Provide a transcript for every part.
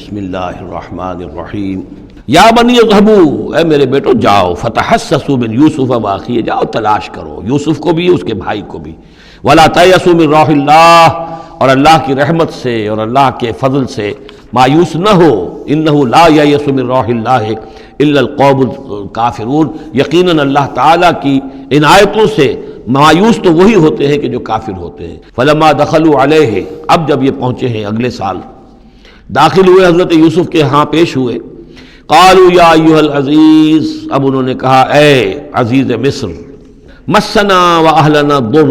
بسم اللہ الرحمن الرحیم یا بنی اذهبوا، اے میرے بیٹو جاؤ، فتحسسوا من یوسف واخیہ، جاؤ تلاش کرو یوسف کو بھی اس کے بھائی کو بھی، ولا تیأسوا من روح اللہ، اور اللہ کی رحمت سے اور اللہ کے فضل سے مایوس نہ ہو، انہ لا ییأس من روح اللہ الا القوم الکافرون، یقیناً اللہ تعالیٰ کی عنایتوں سے مایوس تو وہی ہوتے ہیں کہ جو کافر ہوتے ہیں۔ فلما دخلوا علیہ، اب جب یہ پہنچے ہیں اگلے سال، داخل ہوئے حضرت یوسف کے ہاں پیش ہوئے، قالوا یا ایھا العزیز، اب انہوں نے کہا اے عزیز مصر، مسنا واہلنا الضر،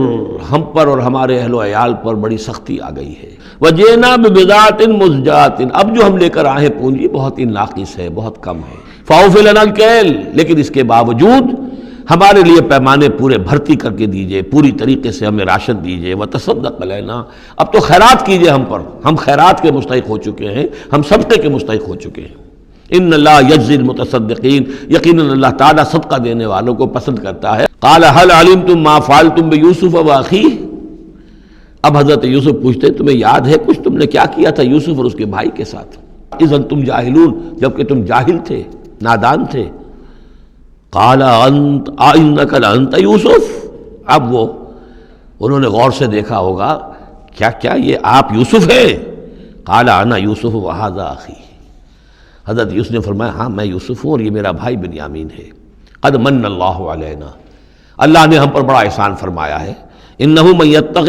ہم پر اور ہمارے اہل و عیال پر بڑی سختی آ گئی ہے، وجئنا ببضاعۃ مزجاۃ، اب جو ہم لے کر آئے ہیں پونجی بہت ہی ناقص ہے، بہت کم ہے، فاوف لنا الکیل، لیکن اس کے باوجود ہمارے لیے پیمانے پورے بھرتی کر کے دیجئے، پوری طریقے سے ہمیں راشن دیجئے، وتصدق علینا، اب تو خیرات کیجئے ہم پر، ہم خیرات کے مستحق ہو چکے ہیں، ہم صدقے کے مستحق ہو چکے ہیں۔ ان اللہ یجزی المتصدقین، یقیناً اللہ تعالیٰ صدقہ دینے والوں کو پسند کرتا ہے۔ قال هل علمتم ما فعلتم بیوسف واخیہ، اب حضرت یوسف پوچھتے ہیں تمہیں یاد ہے کچھ تم نے کیا کیا تھا یوسف اور اس کے بھائی کے ساتھ؟ اذ انتم جاہلون، جبکہ تم جاہل تھے، نادان تھے۔ قال انت انک لانت یوسف، اب وہ انہوں نے غور سے دیکھا ہوگا، کیا یہ آپ یوسف ہیں؟ قال انا یوسف وھذا اخی، حضرت یوسف نے فرمایا ہاں میں یوسف ہوں اور یہ میرا بھائی بنیامین ہے۔ قد من اللہ علینا، اللہ نے ہم پر بڑا احسان فرمایا ہے۔ انہ من یتق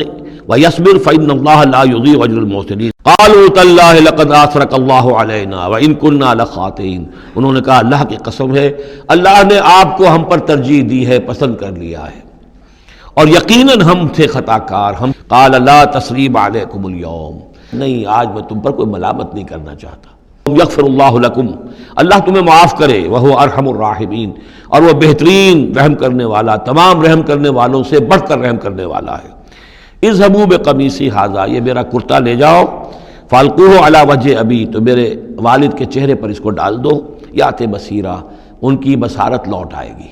ویصبر فإن اللہ لا یضیع اجر المحسنین۔ قالوا تاللہ لقد آثرک اللہ علینا وإن کنا لخاطئین، انہوں نے کہا اللہ کی قسم ہے اللہ نے آپ کو ہم پر ترجیح دی ہے، پسند کر لیا ہے، اور یقیناً ہم تھے خطا کار۔ ہم قال لا تثریب علیکم اليوم، نہیں آج میں تم پر کوئی ملامت نہیں کرنا چاہتا۔ یغفر اللہ لکم، اللہ تمہیں معاف کرے، وہو ارحم الراحمین، اور وہ بہترین رحم کرنے والا، تمام رحم کرنے والوں سے بڑھ کر رحم کرنے والا ہے۔ اذهبوا بقمیصی ھذا، یہ میرا کرتا لے جاؤ، فالقوہ علی وجہ ابی، تو میرے والد کے چہرے پر اس کو ڈال دو، یات بصیرا، ان کی بصارت لوٹ آئے گی۔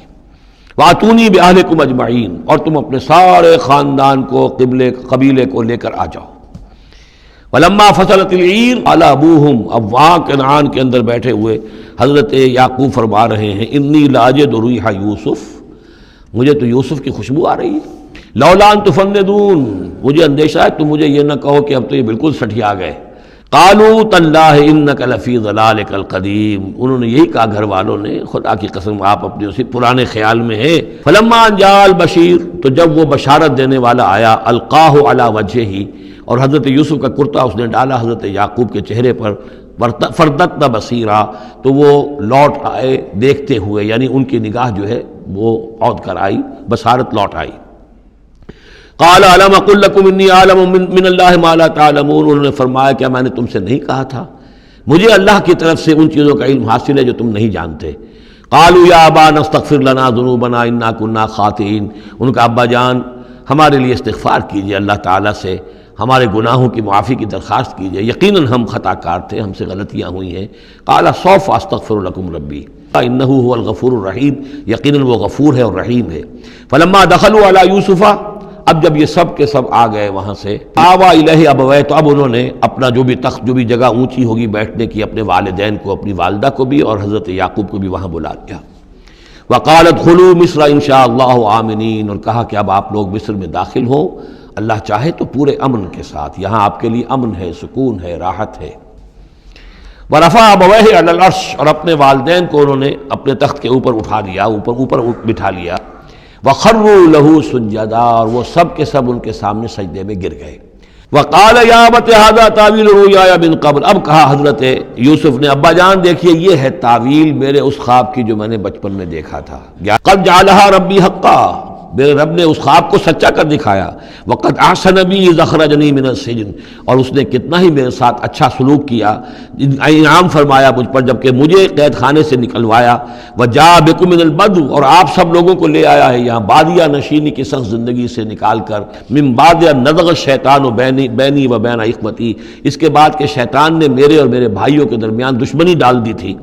واتونی باہلکم اجمعین، اور تم اپنے سارے خاندان کو، قبیلے کو لے کر آ جاؤ۔ ولما فصلت العیر قال ابوہم، اب وہاں کنعان کے اندر بیٹھے ہوئے حضرت یعقوب فرما رہے ہیں انی لاجد ریح یوسف، مجھے تو یوسف کی خوشبو آ رہی ہے، لولا ان تفندون، مجھے اندیشہ ہے تم مجھے یہ نہ کہو کہ اب تو یہ بالکل سٹھیا گئے۔ قالوا تاللہ انک لفی ضلالک القدیم، انہوں نے یہی کہا گھر والوں نے، خدا کی قسم آپ اپنے اسی پرانے خیال میں ہیں۔ فلما ان جاء البشیر، تو جب وہ بشارت دینے والا آیا، القاہ علی وجہہ، اور حضرت یوسف کا کرتا اس نے ڈالا حضرت یعقوب کے چہرے پر، فردتنا بصیرا، تو وہ لوٹ آئے دیکھتے ہوئے، یعنی ان کی نگاہ جو ہے وہ عود کر آئی، بصارت لوٹ آئی۔ قال الم اقل لکم انی اعلم من اللہ ما لا تعلمون، انہوں نے فرمایا کیا میں نے تم سے نہیں کہا تھا مجھے اللہ کی طرف سے ان چیزوں کا علم حاصل ہے جو تم نہیں جانتے۔ قالوا یا ابانا استغفر لنا ذنوبنا انا کنا خاطئین، ان کا ابا جان ہمارے لیے استغفار کیجئے اللہ تعالیٰ سے، ہمارے گناہوں کی معافی کی درخواست کیجئے، یقیناً ہم خطا کار تھے، ہم سے غلطیاں ہوئی ہیں۔ قال سوف استغفر لکم ربی انہ هو الغفور الرحیم، یقیناً وہ غفور ہے اور رحیم ہے۔ فلما دخلوا علی یوسف، اب جب یہ سب کے سب آ گئے وہاں سے، آوا الیہ ابویہ، تو اب انہوں نے اپنا جو بھی تخت، جو بھی جگہ اونچی ہوگی بیٹھنے کی، اپنے والدین کو، اپنی والدہ کو بھی اور حضرت یعقوب کو بھی وہاں بلا لیا۔ وقال ادخلوا مصر ان شاء اللہ آمنین، اور کہا کہ اب آپ لوگ مصر میں داخل ہوں اللہ چاہے تو پورے امن کے ساتھ، یہاں آپ کے لیے امن ہے، سکون ہے، راحت ہے۔ ورفع ابویہ علی العرش، اور اپنے والدین کو انہوں نے اپنے تخت کے اوپر اٹھا لیا، اوپر بٹھا لیا۔ وخروا لہ سجدا، اور وہ سب کے سب ان کے سامنے سجدے میں گر گئے۔ وقال یا ابت ھذا تعویل رؤیایا من قبل، اب کہا حضرت یوسف نے ابا جان دیکھیے یہ ہے تعویل میرے اس خواب کی جو میں نے بچپن میں دیکھا تھا، قد جعلھا ربی حقا، میرے رب نے اس خواب کو سچا کر دکھایا۔ وقد احسن بی اذ اخرجنی من السجن، اور اس نے کتنا ہی میرے ساتھ اچھا سلوک کیا، انعام فرمایا مجھ پر جب کہ مجھے قید خانے سے نکلوایا۔ وجاء بکم من البدو، اور آپ سب لوگوں کو لے آیا ہے یہاں بادیہ نشینی کی سخت زندگی سے نکال کر، من بعد ان نزغ الشیطان بینی و بین اخوتی، اس کے بعد کہ شیطان نے میرے اور میرے بھائیوں کے درمیان دشمنی ڈال دی تھی۔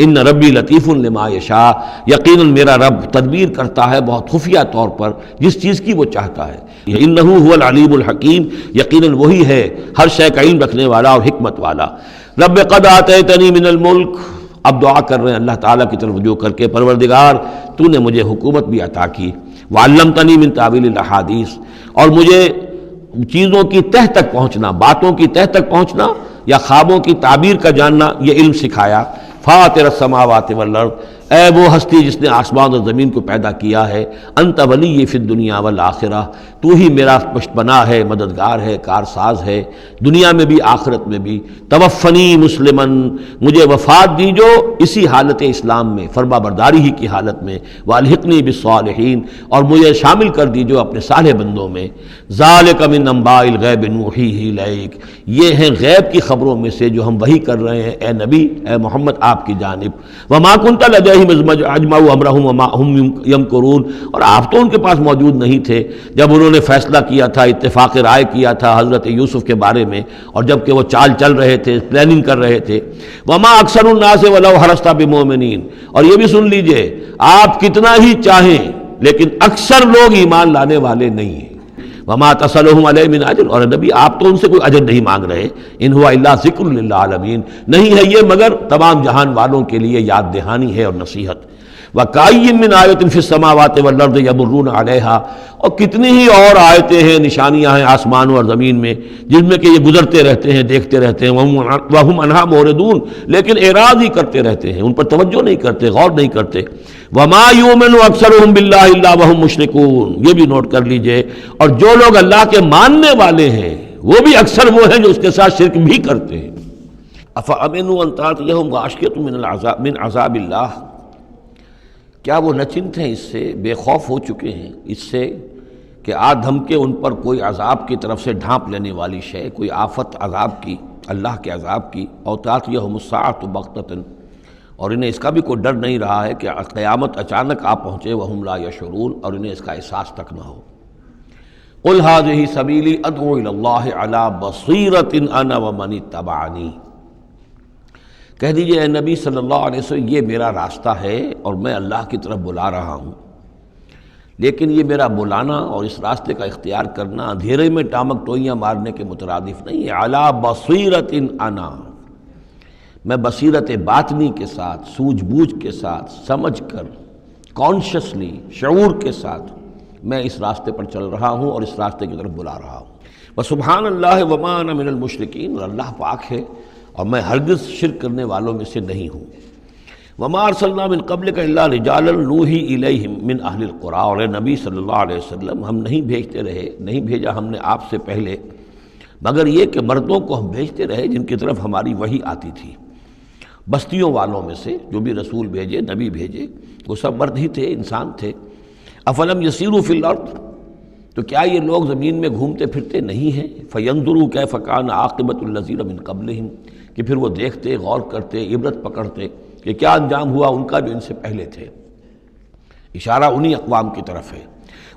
ان ربی لطیف لما یشاء، یقیناً میرا رب تدبیر کرتا ہے بہت خفیہ طور پر جس چیز کی وہ چاہتا ہے۔ انہ هو العلیم الحکیم، یقیناً وہی ہے ہر شے کا علم رکھنے والا اور حکمت والا۔ رب قد آتیتنی من الملک، اب دعا کر رہے ہیں اللہ تعالیٰ کی طرف رجوع کر کے، پروردگار تو نے مجھے حکومت بھی عطا کی، وعلمتنی من تعویل الاحادیث، اور مجھے چیزوں کی تہ تک پہنچنا، باتوں کی تہ تک پہنچنا یا خوابوں کی تعبیر کا جاننا، یہ علم سکھایا۔ فاطر السماوات والارض، اے وہ ہستی جس نے آسمان اور زمین کو پیدا کیا ہے، انت ولی فی الدنیا والآخرہ، تو ہی میرا پشت پناہ ہے، مددگار ہے، کارساز ہے، دنیا میں بھی آخرت میں بھی۔ توفنی مسلمن، مجھے وفات دیجو اسی حالت اسلام میں، فرما برداری ہی کی حالت میں، والحقنی بالصالحین، اور مجھے شامل کر دیجو اپنے صالح بندوں میں۔ ذالک من انباء الغیب نوحیہ الیک، یہ ہیں غیب کی خبروں میں سے جو ہم وحی کر رہے ہیں اے نبی، اے محمد آپ کی جانب۔ وما کنت لدیہم اذ اجمعوا امرہم وما ہم یمکرون، اور آپ تو ان کے پاس موجود نہیں تھے جب انہوں نے فیصلہ کیا تھا، اتفاق رائے کیا تھا حضرت یوسف کے بارے میں، اور جب کہ وہ چال چل رہے تھے، پلاننگ کر رہے تھے۔ وما اکثر الناس ولو حرصت بمؤمنین، اور یہ بھی سن لیجئے آپ کتنا ہی چاہیں لیکن اکثر لوگ ایمان لانے والے نہیں ہیں۔ وما تسألهم علیہ من اجر، اور نبی آپ تو ان سے کوئی اجر نہیں مانگ رہے، ان هو الا ذکر للعالمین، نہیں ہے یہ مگر تمام جہان والوں کے لیے یاد دہانی ہے اور نصیحت۔ وَكَأَيٍّ مِّنْ آیَةٍ فِي السَّمَاوَاتِ وَالْأَرْضِ يَمُرُّونَ عَلَيْهَا، اور کتنی ہی اور آیتیں ہیں، نشانیاں ہیں آسمانوں اور زمین میں جن میں کہ یہ گزرتے رہتے ہیں، دیکھتے رہتے ہیں، وَهُمْ عَنْهَا مُعْرِضُونَ، لیکن اعراض ہی کرتے رہتے ہیں، ان پر توجہ نہیں کرتے، غور نہیں کرتے۔ وَمَا يُؤْمِنُ أَكْثَرُهُم بِاللَّهِ إِلَّا وَهُمْ مُشْرِكُونَ، یہ بھی نوٹ کر لیجئے، اور جو لوگ اللہ کے ماننے والے ہیں وہ بھی اکثر وہ ہیں جو اس کے ساتھ شرک بھی کرتے ہیں۔ أَفَأَمِنُوا أَن تَأْتِيَهُمْ غَاشِيَةٌ مِّنْ عَذَابِ اللَّهِ، کیا وہ نچنت ہیں، اس سے بے خوف ہو چکے ہیں اس سے کہ آ دھمکے ان پر کوئی عذاب کی طرف سے ڈھانپ لینے والی شے، کوئی آفت عذاب کی، اللہ کے عذاب کی۔ او تأتیہم الساعۃ بغتۃ، اور انہیں اس کا بھی کوئی ڈر نہیں رہا ہے کہ قیامت اچانک آ پہنچے، وہم لا یشعرون، اور انہیں اس کا احساس تک نہ ہو۔ قل ھذہ سبیلی ادعو الی اللہ علی بصیرۃ انا ومن اتبعنی، کہہ دیجئے اے نبی صلی اللہ علیہ وسلم یہ میرا راستہ ہے اور میں اللہ کی طرف بلا رہا ہوں، لیکن یہ میرا بلانا اور اس راستے کا اختیار کرنا اندھیرے میں ٹامک ٹوئیاں مارنے کے مترادف نہیں ہے۔ علی بصیرۃ انا، میں بصیرت باطنی کے ساتھ، سوجھ بوجھ کے ساتھ، سمجھ کر، کانشسلی، شعور کے ساتھ میں اس راستے پر چل رہا ہوں اور اس راستے کی طرف بلا رہا ہوں۔ وسبحان اللہ وما انا من المشرکین، اور اللہ پاک ہے اور میں ہرگز شرک کرنے والوں میں سے نہیں ہوں۔ وما ارسلنا من قبلک الا رجالا نوحی الیہم من اہل القری، اور اے نبی صلی اللہ علیہ وسلم ہم نہیں بھیجتے رہے، نہیں بھیجا ہم نے آپ سے پہلے مگر یہ کہ مردوں کو ہم بھیجتے رہے جن کی طرف ہماری وحی آتی تھی۔ بستیوں والوں میں سے جو بھی رسول بھیجے، نبی بھیجے، وہ سب مرد ہی تھے، انسان تھے۔ افلم یسیروا فی الارض، تو کیا یہ لوگ زمین میں گھومتے پھرتے نہیں ہیں؟ فینظروا کیف کان عاقبۃ الذین من قبلہم، کہ پھر وہ دیکھتے، غور کرتے، عبرت پکڑتے کہ کیا انجام ہوا ان کا جو ان سے پہلے تھے۔ اشارہ انہی اقوام کی طرف ہے۔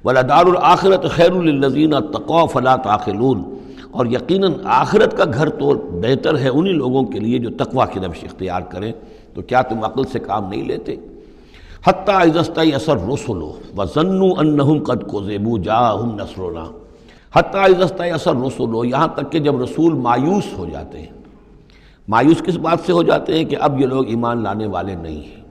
وَلَدَارُ الْآخِرَةُ خَيْرٌ لِلَّذِينَ اتَّقَوْا فَلَا تَعْقِلُونَ، اور یقیناً آخرت کا گھر تو بہتر ہے انہی لوگوں کے لیے جو تقویٰ کی روش اختیار کریں، تو کیا تم عقل سے کام نہیں لیتے؟ حَتَّىٰ إِذَا اسْتَيْأَسَ الرُّسُلُ وَظَنُّوا أَنَّهُمْ قَدْ كُذِبُوا جَاءَهُمْ نَصْرُنَا، حَتَّىٰ إِذَا اسْتَيْأَسَ الرُّسُلُ، یہاں تک کہ جب رسول مایوس ہو جاتے ہیں۔ مایوس کس بات سے ہو جاتے ہیں؟ کہ اب یہ لوگ ایمان لانے والے نہیں ہیں،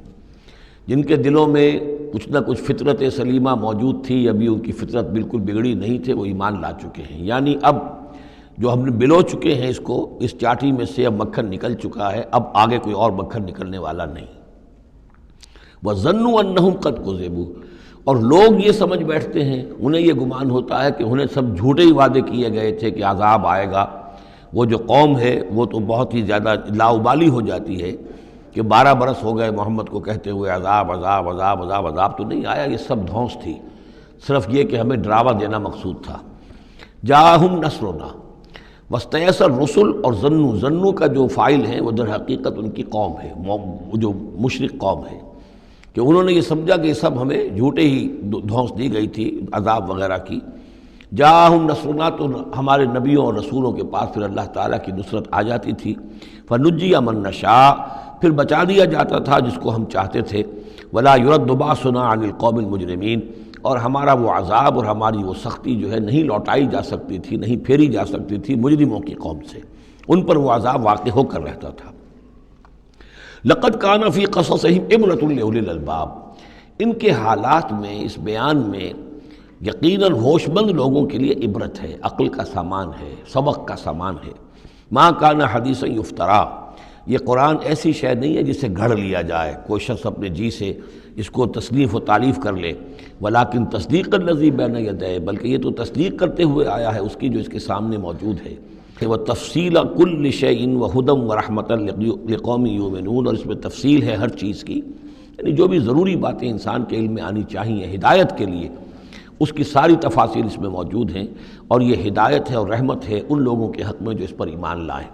جن کے دلوں میں کچھ نہ کچھ فطرت سلیمہ موجود تھی، ابھی ان کی فطرت بالکل بگڑی نہیں تھے، وہ ایمان لا چکے ہیں۔ یعنی اب جو ہم نے بلو چکے ہیں اس کو، اس چاٹی میں سے اب مکھن نکل چکا ہے، اب آگے کوئی اور مکھن نکلنے والا نہیں۔ وَظَنُّوا أَنَّهُمْ قَدْ كُذِبُوا، اور لوگ یہ سمجھ بیٹھتے ہیں، انہیں یہ گمان ہوتا ہے کہ انہیں سب جھوٹے ہی وعدے کیے گئے تھے کہ عذاب آئے گا۔ وہ جو قوم ہے وہ تو بہت ہی زیادہ لاؤبالی ہو جاتی ہے کہ 12 برس ہو گئے محمد کو کہتے ہوئے عذاب عذاب عذاب عذاب، عذاب تو نہیں آیا، یہ سب دھونس تھی، صرف یہ کہ ہمیں ڈراوا دینا مقصود تھا۔ جاءہم نصرنا واستیأس الرسل، اور ظنو کا جو فاعل ہیں وہ در حقیقت ان کی قوم ہے، جو مشرک قوم ہے، کہ انہوں نے یہ سمجھا کہ یہ سب ہمیں جھوٹے ہی دھونس دی گئی تھی عذاب وغیرہ کی۔ جاءہم نصرنا، تو ہمارے نبیوں اور رسولوں کے پاس پھر اللہ تعالیٰ کی نصرت آ جاتی تھی۔ فنجی من نشاء، پھر بچا دیا جاتا تھا جس کو ہم چاہتے تھے۔ ولا يرد باسنا عن القوم المجرمین، اور ہمارا وہ عذاب اور ہماری وہ سختی جو ہے نہیں لوٹائی جا سکتی تھی، نہیں پھیری جا سکتی تھی مجرموں کی قوم سے۔ ان پر وہ عذاب واقع ہو کر رہتا تھا۔ لقد کان فی قصصہم عبرۃ لأولی الالباب، ان کے حالات میں، اس بیان میں یقیناً ہوش مند لوگوں کے لیے عبرت ہے، عقل کا سامان ہے، سبق کا سامان ہے۔ ما کان حدیثا یفترا، یہ قرآن ایسی شے نہیں ہے جسے گھڑ لیا جائے، کوئی شخص اپنے جی سے اس کو تصنیف و تعریف کر لے، ولیکن تصدیق الذی بین یدیہ، بلکہ یہ تو تصدیق کرتے ہوئے آیا ہے اس کی جو اس کے سامنے موجود ہے، کہ وہ تفصیل کل شیء وہدی ورحمۃ لقوم یؤمنون، اور اس میں تفصیل ہے ہر چیز کی، یعنی جو بھی ضروری باتیں انسان کے علم میں آنی چاہیے ہدایت کے لیے، اس کی ساری تفاصیل اس میں موجود ہیں، اور یہ ہدایت ہے اور رحمت ہے ان لوگوں کے حق میں جو اس پر ایمان لائیں۔